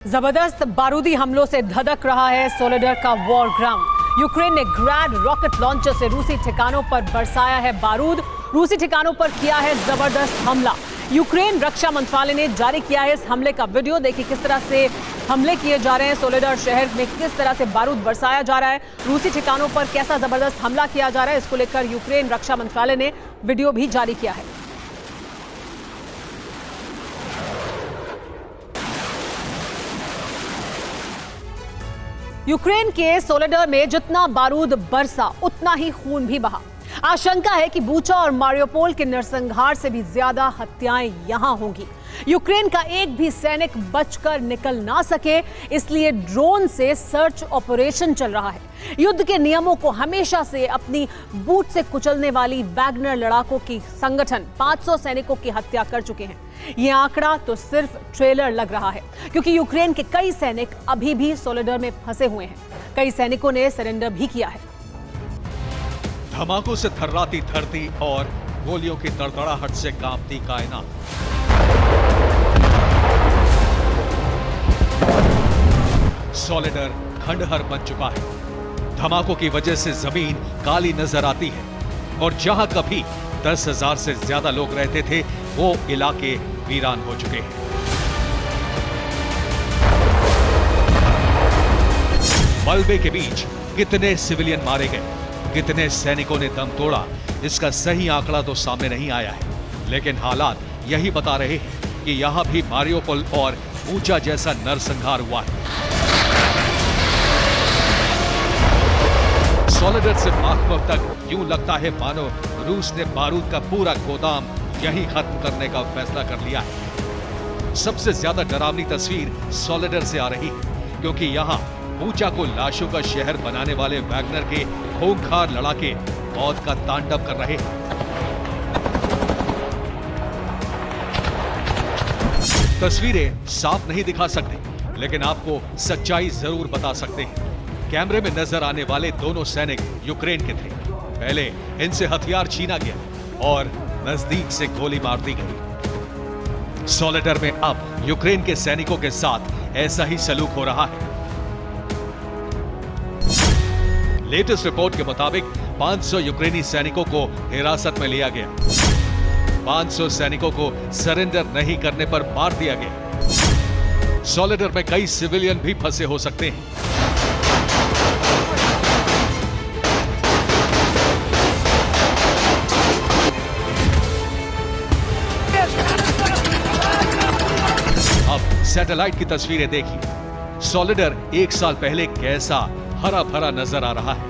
जबरदस्त बारूदी हमलों से धधक रहा है सोलेडर का वॉर ग्राउंड। यूक्रेन ने ग्रैड रॉकेट लॉन्चर से रूसी ठिकानों पर बरसाया है बारूद। रूसी ठिकानों पर किया है जबरदस्त हमला। यूक्रेन रक्षा मंत्रालय ने जारी किया है इस हमले का वीडियो। देखिए किस तरह से हमले किए जा रहे हैं। सोलेडर शहर में किस तरह से बारूद बरसाया जा रहा है, रूसी ठिकानों पर कैसा जबरदस्त हमला किया जा रहा है, इसको लेकर यूक्रेन रक्षा मंत्रालय ने वीडियो भी जारी किया है। यूक्रेन के सोलेडर में जितना बारूद बरसा उतना ही खून भी बहा। आशंका है कि बूचा और मारियोपोल के नरसंहार से भी ज्यादा हत्याएं यहां होंगी। यूक्रेन का एक भी सैनिक बचकर निकल ना सके, इसलिए ड्रोन से सर्च ऑपरेशन चल रहा है। युद्ध के नियमों को हमेशा से अपनी बूट से कुचलने वाली वैगनर लड़ाकों की संगठन 500 सैनिकों की हत्या कर चुके हैं। यह आंकड़ा तो सिर्फ ट्रेलर लग रहा है, क्योंकि यूक्रेन के कई सैनिक अभी भी सोलेडर में फंसे हुए हैं। कई सैनिकों ने सरेंडर भी किया है। धमाकों से थर्राती धरती और गोलियों की तड़तड़ाहट से कांपती कायनात। सोलेडर खंडहर बन चुका है। धमाकों की वजह से जमीन काली नजर आती है और जहां कभी 10,000 से ज्यादा लोग रहते थे, वो इलाके वीरान हो चुके हैं। मलबे के बीच कितने सिविलियन मारे गए, कितने सैनिकों ने दम तोड़ा, इसका सही आंकड़ा तो सामने नहीं आया है, लेकिन हालात यही बता रहे हैं कि यहां भी मारियोपोल और बूचा जैसा नरसंहार हुआ है। सोलेडर से बाख्मर तक यूं लगता है मानो रूस ने बारूद का पूरा गोदाम यहीं खत्म करने का फैसला कर लिया है। सबसे ज्यादा डरावनी तस्वीर सोलेडर से आ रही है, क्योंकि यहां बूचा को लाशों का शहर बनाने वाले वैगनर के खूंखार लड़ाके मौत का तांडव कर रहे हैं। तस्वीरें साफ नहीं दिखा सकते, लेकिन आपको सच्चाई जरूर बता सकते हैं। कैमरे में नजर आने वाले दोनों सैनिक यूक्रेन के थे। पहले इनसे हथियार छीना गया और नजदीक से गोली मार दी गई। सोलेडर में अब यूक्रेन के सैनिकों के साथ ऐसा ही सलूक हो रहा है। लेटेस्ट रिपोर्ट के मुताबिक 500 यूक्रेनी सैनिकों को हिरासत में लिया गया। 500 सैनिकों को सरेंडर नहीं करने पर मार दिया गया। सोलेडर में कई सिविलियन भी फंसे हो सकते हैं। अब सैटेलाइट की तस्वीरें देखिए। सोलेडर 1 साल पहले कैसा हरा भरा नजर आ रहा है।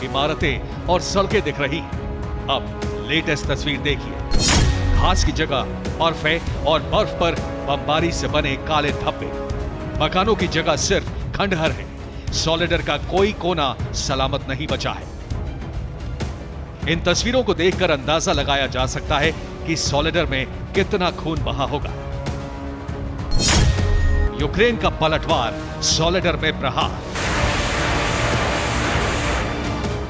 इमारतें और सड़कें दिख रही हैं। अब लेटेस्ट तस्वीर देखिए। घास की जगह बर्फ है और बर्फ पर बमबारी से बने काले धब्बे। मकानों की जगह सिर्फ खंडहर है। सोलेडर का कोई कोना सलामत नहीं बचा है। इन तस्वीरों को देखकर अंदाजा लगाया जा सकता है कि सोलेडर में कितना खून बहा होगा। यूक्रेन का पलटवार, सोलेडर में प्रहार।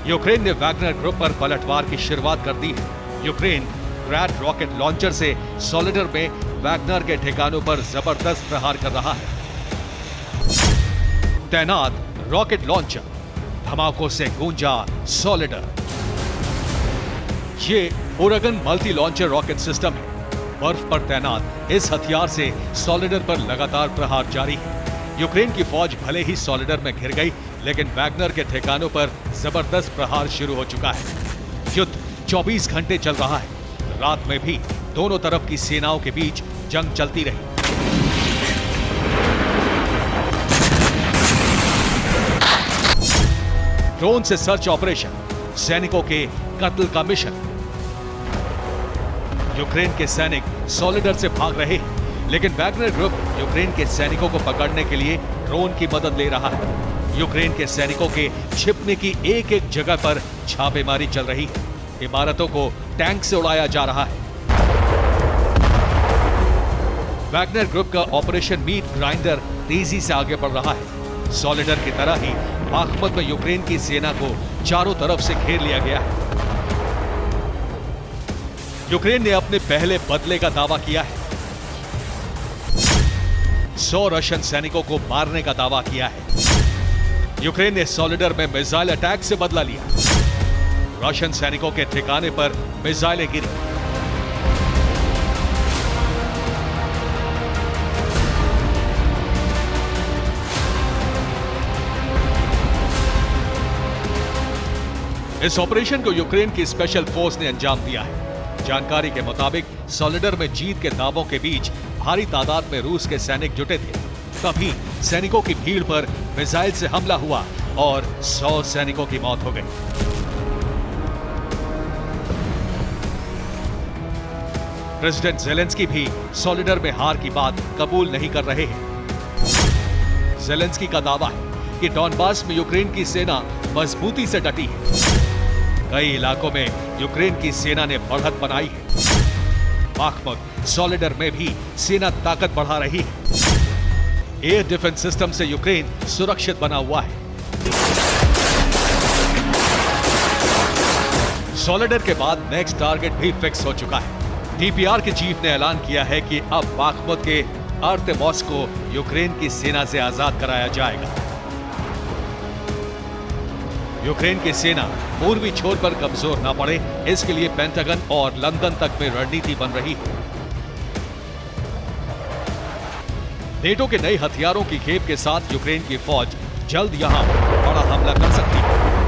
यूक्रेन ने वैगनर ग्रुप पर पलटवार की शुरुआत कर दी है। यूक्रेन ग्रैड रॉकेट लॉन्चर से सोलेडर में वैगनर के ठिकानों पर जबरदस्त प्रहार कर रहा है। तैनात रॉकेट लॉन्चर, धमाकों से गूंजा सोलेडर। ये Oregon multi launcher rocket system है। बर्फ पर तैनात इस हथियार से सोलेडर पर लगातार प्रहार जारी है। यूक्रेन की फौज भले ही सोलेडर में घिर गई, लेकिन वैगनर के ठिकानों पर जबरदस्त प्रहार शुरू हो चुका है। युद्ध 24 घंटे चल रहा है। रात में भी दोनों तरफ की सेनाओं के बीच जंग चलती रही। ड्रोन से सर्च ऑपरेशन, सैनिकों के कत्ल का मिशन। यूक्रेन के सैनिक सोलेडर से भाग रहे हैं, लेकिन वैगनर ग्रुप यूक्रेन के सैनिकों को पकड़ने के लिए ड्रोन की मदद ले रहा है। यूक्रेन के सैनिकों के छिपने की एक एक जगह पर छापेमारी चल रही है। इमारतों को टैंक से उड़ाया जा रहा है। वैगनर ग्रुप का ऑपरेशन मीट ग्राइंडर तेजी से आगे बढ़ रहा है। सोलेडर की तरह ही बाख्मत में यूक्रेन की सेना को चारों तरफ से घेर लिया गया है। यूक्रेन ने अपने पहले बदले का दावा किया है। 100 रशियन सैनिकों को मारने का दावा किया है। यूक्रेन ने सॉलिडर में मिसाइल अटैक से बदला लिया। रशियन सैनिकों के ठिकाने पर मिसाइलें गिरी। इस ऑपरेशन को यूक्रेन की स्पेशल फोर्स ने अंजाम दिया है। जानकारी के मुताबिक सॉलिडर में जीत के दावों के बीच भारी तादाद में रूस के सैनिक जुटे थे। तभी सैनिकों की भीड़ पर मिसाइल से हमला हुआ और 100 सैनिकों की मौत हो गई। प्रेसिडेंट ज़ेलेंस्की भी सॉलिडर में हार की बात कबूल नहीं कर रहे हैं। ज़ेलेंस्की का दावा है कि डॉनबास में यूक्रेन की सेना मजबूती से डटी है। कई इलाकों में यूक्रेन की सेना ने बढ़त बनाई है। बाखमुत, सॉलिडर में भी सेना ताकत बढ़ा रही है। एयर डिफेंस सिस्टम से यूक्रेन सुरक्षित बना हुआ है। सॉलिडर के बाद नेक्स्ट टारगेट भी फिक्स हो चुका है। डीपीआर के चीफ ने ऐलान किया है कि अब बाखमुत के आर्तेमोस को यूक्रेन की सेना से आजाद कराया जाएगा। यूक्रेन की सेना पूर्वी छोर पर कमजोर न पड़े, इसके लिए पेंटागन और लंदन तक में रणनीति बन रही है। नेटो के नए हथियारों की खेप के साथ यूक्रेन की फौज जल्द यहां बड़ा हमला कर सकती है।